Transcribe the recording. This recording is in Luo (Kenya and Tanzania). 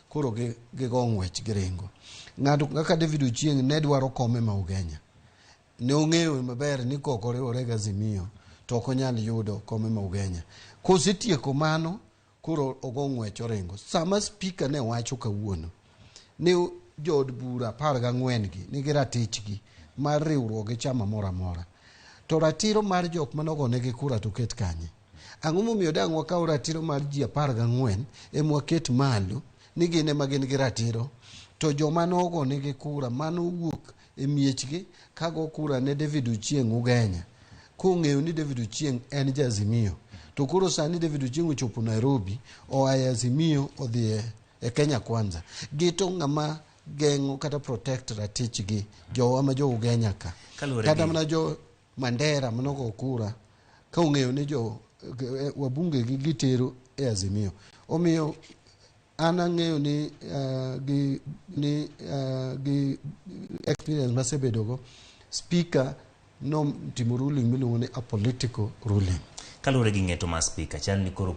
koro gigo ng'wech giringo. Ng'ato kaka David Ochieng ne dwaro kome ma Ugenya. Ne ong'eyo maber ni koko riwore gi Azimio to ok onyal yudo kome ma Ugenya. Kosetieko mano koro ogo ng'wech oringo. Sama spika ne wacho kawuono ni jood bura 14 gi nigi ratichgi mar riwruok gi chama moro amora. To ratiro mar jok manogonegi kura to ket kanye? Ang'o momiyo dang' wakaw ratiro mar ji 14 ema waket malo ni gin ema gin gi ratiro, to joma nogonegi kura mano wuok e miechgi kago kura ne David Ochieng Ugenya, kong'eyo ni David Ochieng en ja Azimio. To koro sani David Ochieng ochopo Nairobi, oa e Azimio odhi e Kenya Kwanza. Gito ng'ama geng'o kata protect ratichgi jowa ma jo Ugenya ka. Kata mana jo Mandera manogo kura ka ong'eyo ni jo wabunge gi gitero e Azimio. Omiyo an ang'eyo gi experience masebedogo, speaker no timo ruling miluongo ni a political ruling. Kalure gi ng'eto ma speaker chal ni koro